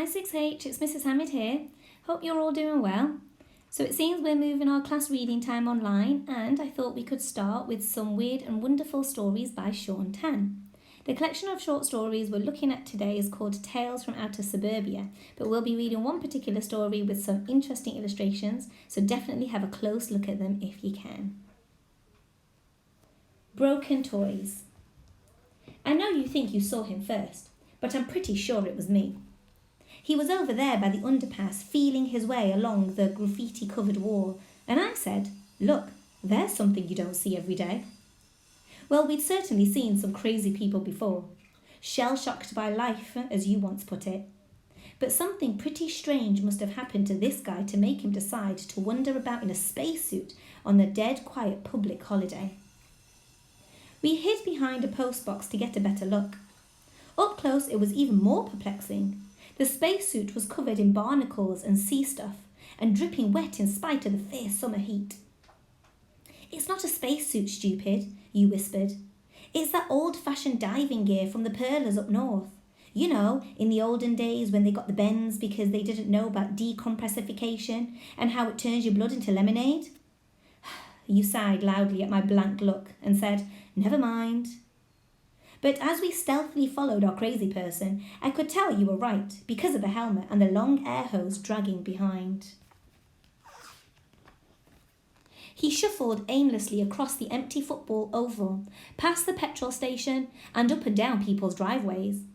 Hi 6H, it's Mrs. Hamid here. Hope you're all doing well. So it seems we're moving our class reading time online, and I thought we could start with some weird and wonderful stories by Sean Tan. The collection of short stories we're looking at today is called Tales from Outer Suburbia, but we'll be reading one particular story with some interesting illustrations, so definitely have a close look at them if you can. Broken Toys. I know you think you saw him first, but I'm pretty sure it was me. He was over there by the underpass feeling his way along the graffiti-covered wall, and I said, "Look, there's something you don't see every day." Well, we'd certainly seen some crazy people before, shell-shocked by life, as you once put it. But something pretty strange must have happened to this guy to make him decide to wander about in a spacesuit on the dead quiet public holiday. We hid behind a postbox to get a better look. Up close it was even more perplexing. The spacesuit was covered in barnacles and sea stuff, and dripping wet in spite of the fierce summer heat. "It's not a spacesuit, stupid," you whispered. "It's that old-fashioned diving gear from the pearlers up north. You know, in the olden days when they got the bends because they didn't know about decompressification and how it turns your blood into lemonade." You sighed loudly at my blank look and said, "Never mind." But as we stealthily followed our crazy person, I could tell you were right because of the helmet and the long air hose dragging behind. He shuffled aimlessly across the empty football oval, past the petrol station and up and down people's driveways.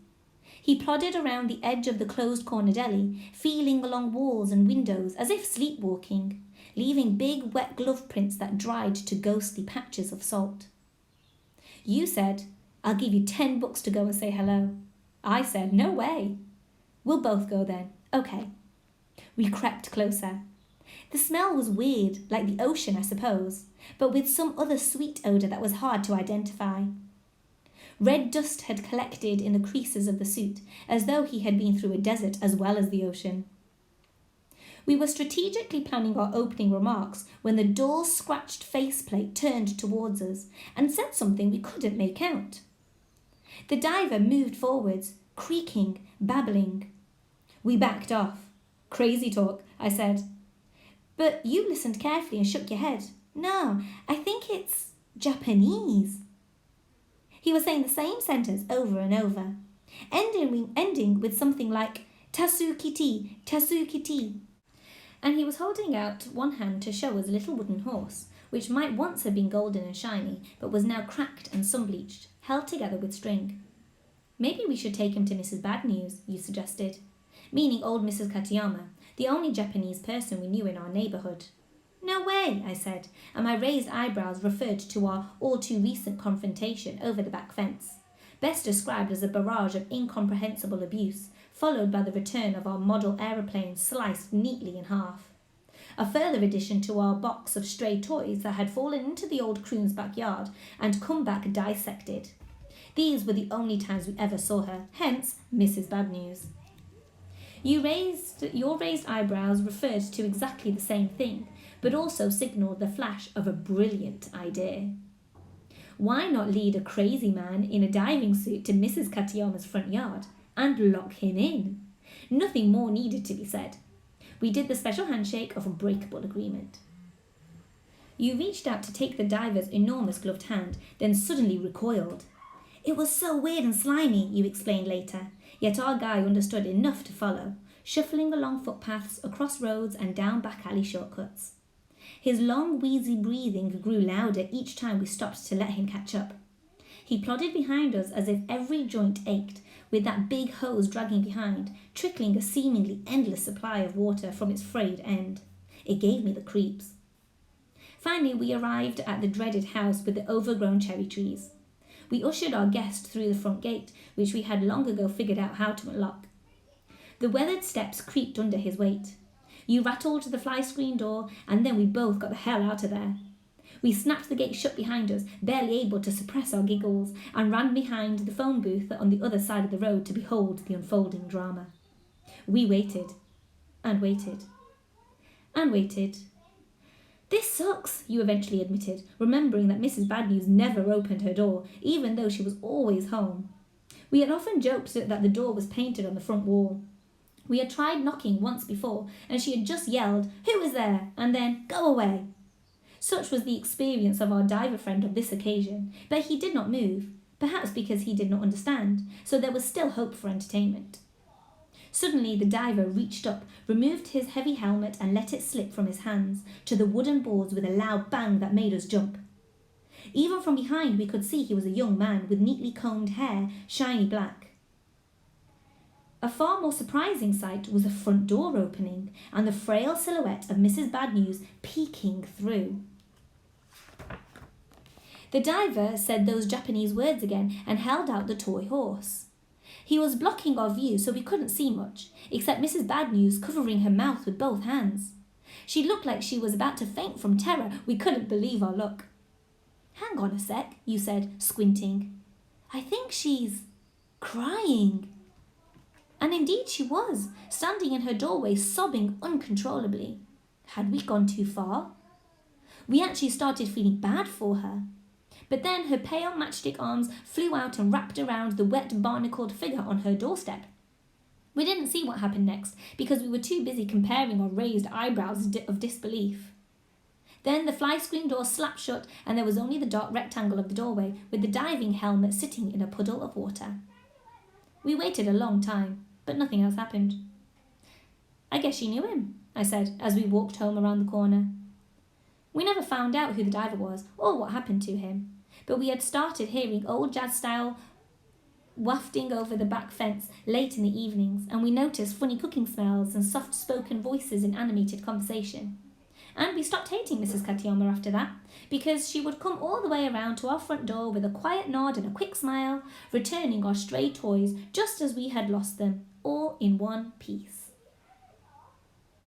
He plodded around the edge of the closed corner deli, feeling along walls and windows as if sleepwalking, leaving big wet glove prints that dried to ghostly patches of salt. You said, "I'll give you $10 to go and say hello." I said, "No way." "We'll both go then." "Okay." We crept closer. The smell was weird, like the ocean, I suppose, but with some other sweet odour that was hard to identify. Red dust had collected in the creases of the suit, as though he had been through a desert as well as the ocean. We were strategically planning our opening remarks when the dull, scratched faceplate turned towards us and said something we couldn't make out. The diver moved forwards, creaking, babbling. We backed off. "Crazy talk," I said. But you listened carefully and shook your head. "No, I think it's Japanese." He was saying the same sentence over and over, ending with something like "Tasukiti, Tasukiti." And he was holding out one hand to show us a little wooden horse, which might once have been golden and shiny, but was now cracked and sun-bleached, held together with string. "Maybe we should take him to Mrs. Bad News," you suggested, meaning old Mrs. Katayama, the only Japanese person we knew in our neighbourhood. "No way," I said, and my raised eyebrows referred to our all-too-recent confrontation over the back fence, best described as a barrage of incomprehensible abuse, followed by the return of our model aeroplane sliced neatly in half. A further addition to our box of stray toys that had fallen into the old croon's backyard and come back dissected. These were the only times we ever saw her, hence Mrs. Bad News. Your raised eyebrows referred to exactly the same thing, but also signalled the flash of a brilliant idea. Why not lead a crazy man in a diving suit to Mrs. Katayama's front yard and lock him in? Nothing more needed to be said. We did the special handshake of unbreakable agreement. You reached out to take the diver's enormous gloved hand, then suddenly recoiled. "It was so weird and slimy," you explained later, yet our guy understood enough to follow, shuffling along footpaths, across roads and down back alley shortcuts. His long, wheezy breathing grew louder each time we stopped to let him catch up. He plodded behind us as if every joint ached, with that big hose dragging behind, trickling a seemingly endless supply of water from its frayed end. It gave me the creeps. Finally, we arrived at the dreaded house with the overgrown cherry trees. We ushered our guest through the front gate, which we had long ago figured out how to unlock. The weathered steps creaked under his weight. You rattled the fly screen door, and then we both got the hell out of there. We snapped the gate shut behind us, barely able to suppress our giggles, and ran behind the phone booth on the other side of the road to behold the unfolding drama. We waited, and waited, and waited. "This sucks," you eventually admitted, remembering that Mrs. Bad News never opened her door, even though she was always home. We had often joked that the door was painted on the front wall. We had tried knocking once before, and she had just yelled, "Who is there?" and then, "Go away." Such was the experience of our diver friend on this occasion, but he did not move, perhaps because he did not understand, so there was still hope for entertainment. Suddenly the diver reached up, removed his heavy helmet and let it slip from his hands to the wooden boards with a loud bang that made us jump. Even from behind we could see he was a young man with neatly combed hair, shiny black. A far more surprising sight was a front door opening and the frail silhouette of Mrs. Bad News peeking through. The diver said those Japanese words again and held out the toy horse. He was blocking our view so we couldn't see much, except Mrs. Bad News covering her mouth with both hands. She looked like she was about to faint from terror. We couldn't believe our luck. "Hang on a sec," you said, squinting. "I think she's crying." And indeed she was, standing in her doorway sobbing uncontrollably. Had we gone too far? We actually started feeling bad for her. But then her pale matchstick arms flew out and wrapped around the wet barnacled figure on her doorstep. We didn't see what happened next because we were too busy comparing our raised eyebrows of disbelief. Then the fly screen door slapped shut and there was only the dark rectangle of the doorway with the diving helmet sitting in a puddle of water. We waited a long time, but nothing else happened. "I guess she knew him," I said as we walked home around the corner. We never found out who the diver was or what happened to him, but we had started hearing old jazz style wafting over the back fence late in the evenings, and we noticed funny cooking smells and soft-spoken voices in animated conversation. And we stopped hating Mrs. Katayama after that, because she would come all the way around to our front door with a quiet nod and a quick smile, returning our stray toys just as we had lost them, all in one piece.